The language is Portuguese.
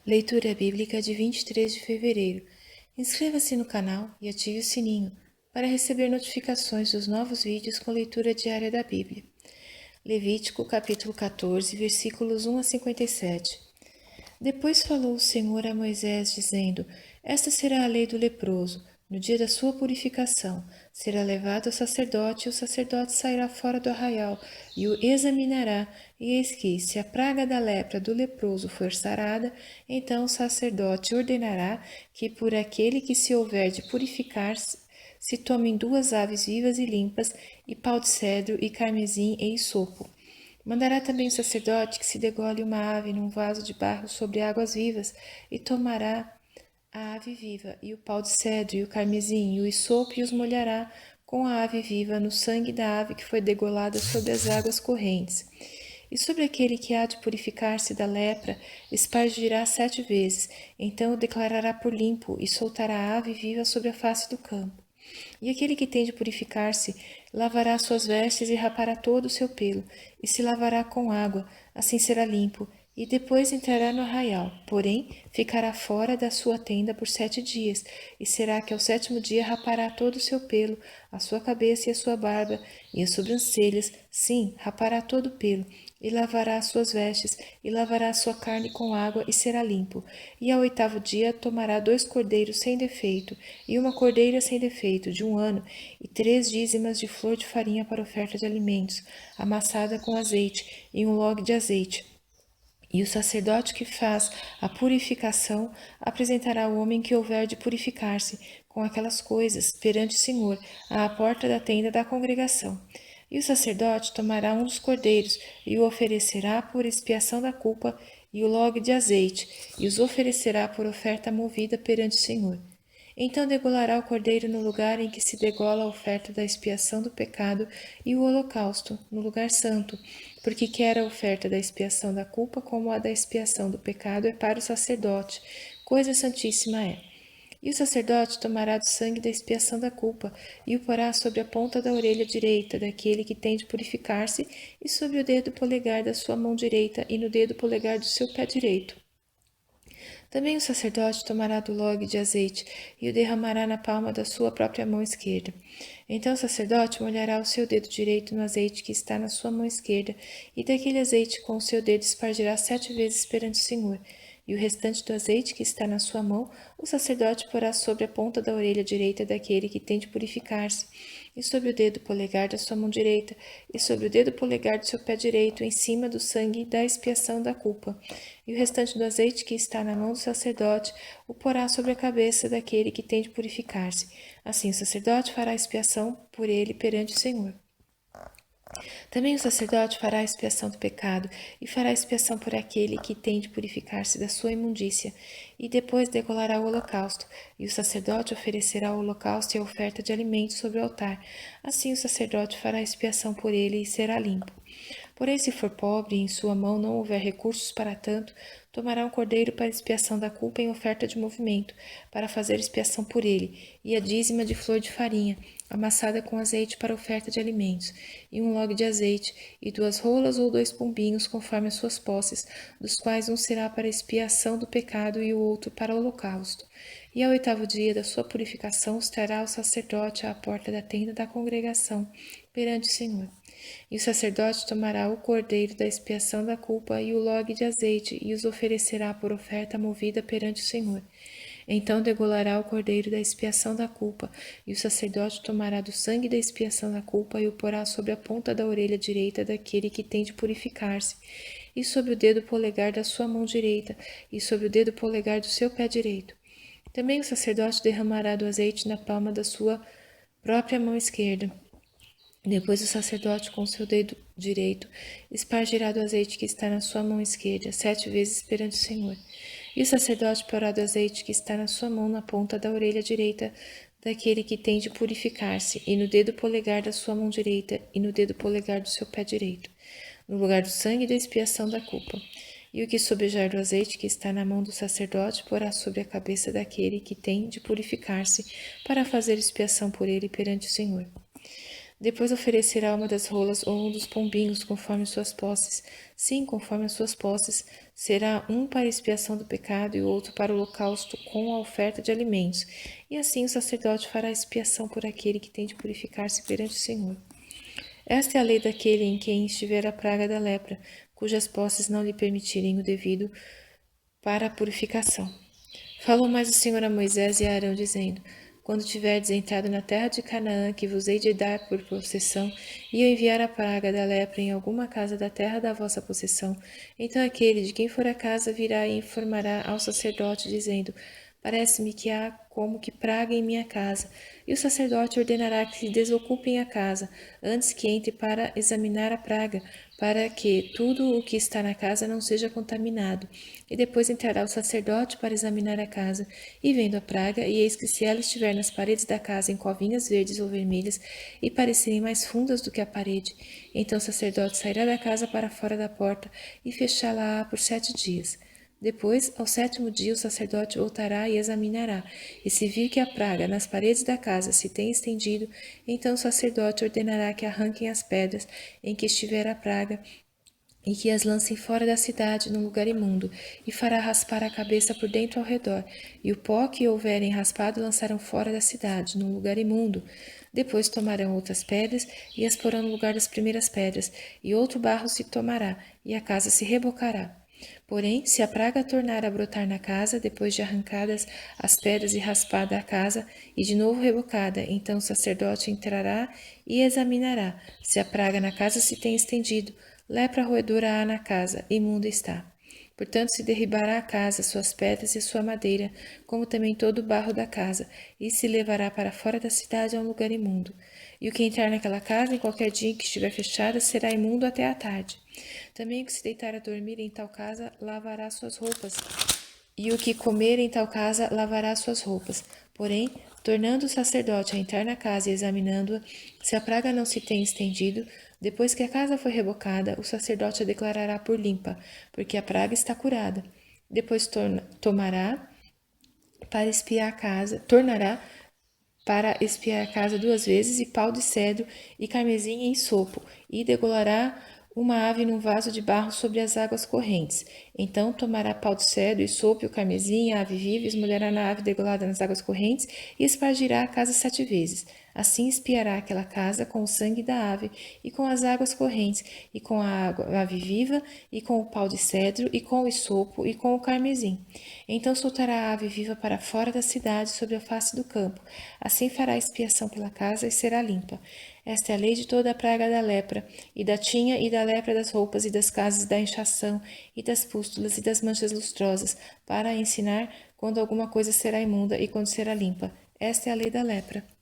Leitura bíblica de 23 de fevereiro. Inscreva-se no canal e ative o sininho para receber notificações dos novos vídeos com leitura diária da Bíblia. Levítico capítulo 14, versículos 1 a 57. Depois falou o Senhor a Moisés, dizendo: Esta será a lei do leproso. No dia da sua purificação, será levado ao sacerdote, e o sacerdote sairá fora do arraial e o examinará, e eis que, se a praga da lepra do leproso for sarada, então o sacerdote ordenará que por aquele que se houver de purificar se tomem 2 aves vivas e limpas, e pau de cedro, e carmesim, e hisopo. Mandará também o sacerdote que se degole uma ave num vaso de barro sobre águas vivas, e tomará a ave viva, e o pau de cedro, e o carmesim, e o hisopo, e os molhará com a ave viva no sangue da ave que foi degolada sobre as águas correntes. E sobre aquele que há de purificar-se da lepra, espargirá 7 vezes, então o declarará por limpo, e soltará a ave viva sobre a face do campo. E aquele que tem de purificar-se, lavará suas vestes e rapará todo o seu pelo, e se lavará com água, assim será limpo, e depois entrará no arraial, porém ficará fora da sua tenda por 7 dias, e será que ao 7º dia rapará todo o seu pelo, a sua cabeça e a sua barba, e as sobrancelhas, sim, rapará todo o pelo, e lavará as suas vestes, e lavará a sua carne com água, e será limpo. E ao 8º dia tomará 2 cordeiros sem defeito, e uma cordeira sem defeito, de 1 ano, e 3 dízimas de flor de farinha para oferta de alimentos, amassada com azeite, e um log de azeite. E o sacerdote que faz a purificação apresentará o homem que houver de purificar-se com aquelas coisas perante o Senhor, à porta da tenda da congregação. E o sacerdote tomará um dos cordeiros e o oferecerá por expiação da culpa e o log de azeite, e os oferecerá por oferta movida perante o Senhor. Então degolará o cordeiro no lugar em que se degola a oferta da expiação do pecado e o holocausto, no lugar santo, porque quer a oferta da expiação da culpa como a da expiação do pecado é para o sacerdote, coisa santíssima é. E o sacerdote tomará do sangue da expiação da culpa e o porá sobre a ponta da orelha direita daquele que tem de purificar-se e sobre o dedo polegar da sua mão direita e no dedo polegar do seu pé direito. Também o sacerdote tomará do log de azeite e o derramará na palma da sua própria mão esquerda. Então o sacerdote molhará o seu dedo direito no azeite que está na sua mão esquerda, e daquele azeite com o seu dedo espargirá 7 vezes perante o Senhor. E o restante do azeite que está na sua mão, o sacerdote porá sobre a ponta da orelha direita daquele que tem de purificar-se, e sobre o dedo polegar da sua mão direita, e sobre o dedo polegar do seu pé direito, em cima do sangue da expiação da culpa. E o restante do azeite que está na mão do sacerdote o porá sobre a cabeça daquele que tem de purificar-se. Assim o sacerdote fará expiação por ele perante o Senhor. Também o sacerdote fará a expiação do pecado e fará expiação por aquele que tem de purificar-se da sua imundícia, e depois degolará o holocausto, e o sacerdote oferecerá o holocausto e a oferta de alimentos sobre o altar. Assim o sacerdote fará expiação por ele e será limpo. Porém, se for pobre e em sua mão não houver recursos para tanto, tomará um cordeiro para expiação da culpa em oferta de movimento, para fazer expiação por ele, e a dízima de flor de farinha, amassada com azeite para oferta de alimentos, e um log de azeite, e 2 rolas ou 2 pombinhos, conforme as suas posses, dos quais um será para expiação do pecado e o outro para o holocausto. E ao 8º dia da sua purificação os trará o sacerdote à porta da tenda da congregação, perante o Senhor. E o sacerdote tomará o cordeiro da expiação da culpa e o log de azeite e os oferecerá por oferta movida perante o Senhor. Então degolará o cordeiro da expiação da culpa, e o sacerdote tomará do sangue da expiação da culpa e o porá sobre a ponta da orelha direita daquele que tem de purificar-se, e sobre o dedo polegar da sua mão direita, e sobre o dedo polegar do seu pé direito. Também o sacerdote derramará do azeite na palma da sua própria mão esquerda. Depois o sacerdote, com seu dedo direito, espargirá do azeite que está na sua mão esquerda 7 vezes perante o Senhor. E o sacerdote porá do azeite que está na sua mão na ponta da orelha direita daquele que tem de purificar-se, e no dedo polegar da sua mão direita, e no dedo polegar do seu pé direito, no lugar do sangue da expiação da culpa. E o que sobejar do azeite que está na mão do sacerdote porá sobre a cabeça daquele que tem de purificar-se, para fazer expiação por ele perante o Senhor. Depois oferecerá uma das rolas ou um dos pombinhos, conforme suas posses. Sim, conforme as suas posses. Será um para expiação do pecado e o outro para o holocausto com a oferta de alimentos. E assim o sacerdote fará expiação por aquele que tem de purificar-se perante o Senhor. Esta é a lei daquele em quem estiver a praga da lepra, cujas posses não lhe permitirem o devido para a purificação. Falou mais o Senhor a Moisés e a Arão, dizendo: Quando tiverdes entrado na terra de Canaã, que vos hei de dar por possessão, e eu enviar a praga da lepra em alguma casa da terra da vossa possessão, então aquele de quem for a casa virá e informará ao sacerdote, dizendo: Parece-me que há como que praga em minha casa. E o sacerdote ordenará que se desocupem a casa, antes que entre para examinar a praga, para que tudo o que está na casa não seja contaminado. E depois entrará o sacerdote para examinar a casa, e vendo a praga, e eis que se ela estiver nas paredes da casa em covinhas verdes ou vermelhas, e parecerem mais fundas do que a parede, então o sacerdote sairá da casa para fora da porta, e fechá-la-á por 7 dias. Depois, ao 7º dia, o sacerdote voltará e examinará, e se vir que a praga nas paredes da casa se tem estendido, então o sacerdote ordenará que arranquem as pedras em que estiver a praga, e que as lancem fora da cidade, num lugar imundo, e fará raspar a cabeça por dentro ao redor, e o pó que houverem raspado lançarão fora da cidade, num lugar imundo. Depois tomarão outras pedras, e as porão no lugar das primeiras pedras, e outro barro se tomará, e a casa se rebocará. Porém, se a praga tornar a brotar na casa, depois de arrancadas as pedras e raspada a casa, e de novo rebocada, então o sacerdote entrará e examinará. Se a praga na casa se tem estendido, lepra roedora há na casa, imunda está. Portanto, se derribará a casa, suas pedras e sua madeira, como também todo o barro da casa, e se levará para fora da cidade a um lugar imundo. E o que entrar naquela casa, em qualquer dia em que estiver fechada, será imundo até a tarde. Também o que se deitar a dormir em tal casa, lavará suas roupas, e o que comer em tal casa, lavará suas roupas. Porém, tornando o sacerdote a entrar na casa e examinando-a, se a praga não se tem estendido, depois que a casa foi rebocada, o sacerdote a declarará por limpa, porque a praga está curada. Depois tornará para espiar a casa 2 vezes, e pau de cedro, e carmesim em sopo, e degolará uma ave num vaso de barro sobre as águas correntes. Então tomará pau de cedro e sopo e o carmesim, a ave viva, esmolhará na ave degolada nas águas correntes, e espargirá a casa 7 vezes. Assim espiará aquela casa com o sangue da ave, e com as águas correntes, e com a ave viva, e com o pau de cedro, e com o esopo, e com o carmesim. Então soltará a ave viva para fora da cidade, sobre a face do campo. Assim fará expiação pela casa, e será limpa. Esta é a lei de toda a praga da lepra, e da tinha, e da lepra das roupas, e das casas, da inchação, e das pústulas, e das manchas lustrosas, para ensinar quando alguma coisa será imunda, e quando será limpa. Esta é a lei da lepra.